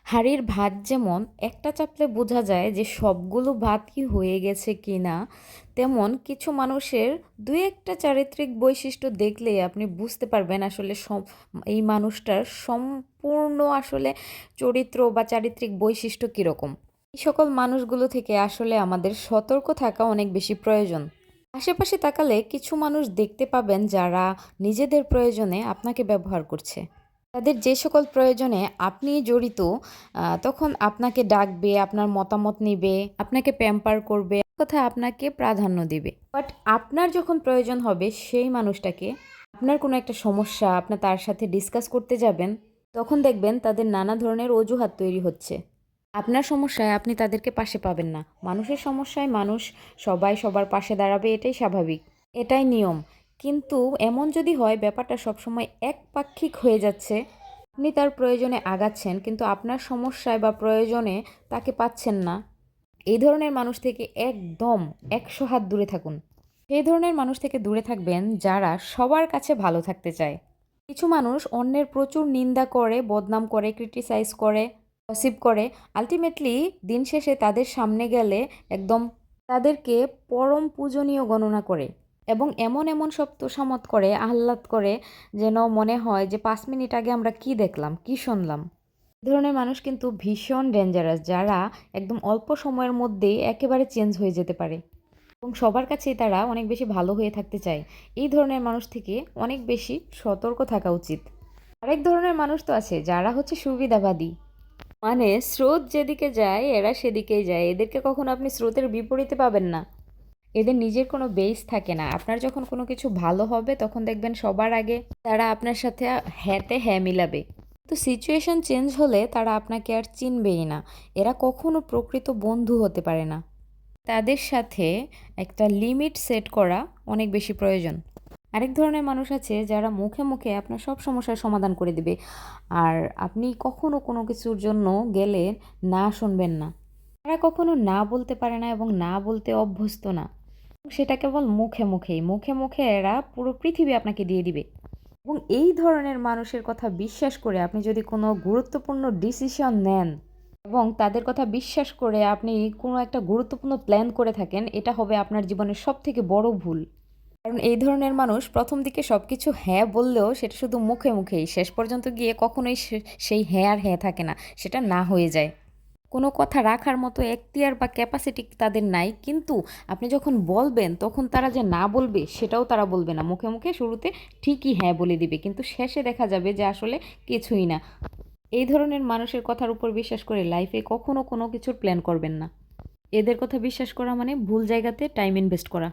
হাঁড়ির ভাত যেমন একটা চাপলে বোঝা যায় যে সবগুলো ভাতই হয়ে গেছে কিনা, তেমন কিছু মানুষের দুই একটা চারিত্রিক বৈশিষ্ট্য দেখলেই আপনি বুঝতে পারবেন আসলে এই মানুষটার সম্পূর্ণ আসলে চরিত্র বা চারিত্রিক বৈশিষ্ট্য কীরকম। এই সকল মানুষগুলো থেকে আসলে আমাদের সতর্ক থাকা অনেক বেশি প্রয়োজন। আশেপাশে তাকালে কিছু মানুষ দেখতে পাবেন যারা নিজেদের প্রয়োজনে আপনাকে ব্যবহার করছে। তাদের যে সকল প্রয়োজনে আপনি জড়িত, তখন আপনাকে ডাকবে, আপনার মতামত নিবে, আপনাকে প্যাম্পার করবে, কথা আপনাকে প্রাধান্য দিবে। বাট আপনার যখন প্রয়োজন হবে সেই মানুষটাকে, আপনার কোনো একটা সমস্যা আপনার তার সাথে ডিসকাস করতে যাবেন, তখন দেখবেন তাদের নানা ধরনের অজুহাত তৈরি হচ্ছে। আপনার সমস্যায় আপনি তাদেরকে পাশে পাবেন না। মানুষের সমস্যায় মানুষ সবাই সবার পাশে দাঁড়াবে, এটাই স্বাভাবিক, এটাই নিয়ম। কিন্তু এমন যদি হয় ব্যাপারটা সবসময় একপাক্ষিক হয়ে যাচ্ছে, আপনি তার প্রয়োজনে আগাচ্ছেন কিন্তু আপনার সমস্যায় বা প্রয়োজনে তাকে পাচ্ছেন না, এই ধরনের মানুষ থেকে একদম 100 হাত দূরে থাকুন। সেই ধরনের মানুষ থেকে দূরে থাকবেন যারা সবার কাছে ভালো থাকতে চায়। কিছু মানুষ অন্যের প্রচুর নিন্দা করে, বদনাম করে, ক্রিটিসাইজ করে, গসিপ করে। আলটিমেটলি দিন শেষে তাদের সামনে গেলে একদম তাদেরকে পরম পূজনীয় গণনা করে এবং এমন এমন সব তোষামত করে, আহ্লাদ করে, যেন মনে হয় যে 5 মিনিট আগে আমরা কি দেখলাম, কি শুনলাম। এই ধরনের মানুষ কিন্তু ভীষণ ডেঞ্জারাস, যারা একদম অল্প সময়ের মধ্যেই একেবারে চেঞ্জ হয়ে যেতে পারে এবং সবার কাছেই তারা অনেক বেশি ভালো হয়ে থাকতে চায়। এই ধরনের মানুষ থেকে অনেক বেশি সতর্ক থাকা উচিত। আরেক ধরনের মানুষ তো আছে যারা হচ্ছে সুবিধাবাদী, মানে স্রোত যেদিকে যায় এরা সেদিকেই যায়। এদেরকে কখনো আপনি স্রোতের বিপরীতে পাবেন না। এদের নিজের কোনো বেস থাকে না। আপনার যখন কোনো কিছু ভালো হবে তখন দেখবেন সবার আগে তারা আপনার সাথে হ্যাঁতে হ্যাঁ মিলাবে। তো সিচুয়েশন চেঞ্জ হলে তারা আপনাকে আর চিনবেই না। এরা কখনো প্রকৃত বন্ধু হতে পারে না। তাদের সাথে একটা লিমিট সেট করা অনেক বেশি প্রয়োজন। আরেক ধরনের মানুষ আছে যারা মুখে মুখে আপনার সব সমস্যার সমাধান করে দিবে, আর আপনি কখনো কোনো কিছুর জন্য গেলে না শুনবেন না। তারা কখনো না বলতে পারে না এবং না বলতে অভ্যস্ত না। সেটা কেবল মুখে মুখেই, মুখে মুখে এরা পুরো পৃথিবী আপনাকে দিয়ে দিবে। এবং এই ধরনের মানুষের কথা বিশ্বাস করে আপনি যদি কোনো গুরুত্বপূর্ণ ডিসিশন নেন এবং তাদের কথা বিশ্বাস করে আপনি কোনো একটা গুরুত্বপূর্ণ প্ল্যান করে থাকেন, এটা হবে আপনার জীবনের সবথেকে বড় ভুল। কারণ এই ধরনের মানুষ প্রথম দিকে সব কিছু হ্যাঁ বললেও সেটা শুধু মুখে মুখেই, শেষ পর্যন্ত গিয়ে কখনোই সেই হ্যাঁ আর হ্যাঁ থাকে না, সেটা না হয়ে যায়। কোনো কথা রাখার মতো এখতিয়ার বা ক্যাপাসিটি তাদের নাই, কিন্তু আপনি যখন বলবেন তখন তারা যে না বলবে সেটাও তারা বলবে না। মুখে মুখে শুরুতে ঠিকই হ্যাঁ বলে দিবে, কিন্তু শেষে দেখা যাবে যে আসলে কিছুই না। এই ধরনের মানুষের কথার উপর বিশ্বাস করে লাইফে কখনো কোনো কিছুর প্ল্যান করবেন না। এদের কথা বিশ্বাস করা মানে ভুল জায়গাতে টাইম ইনভেস্ট করা।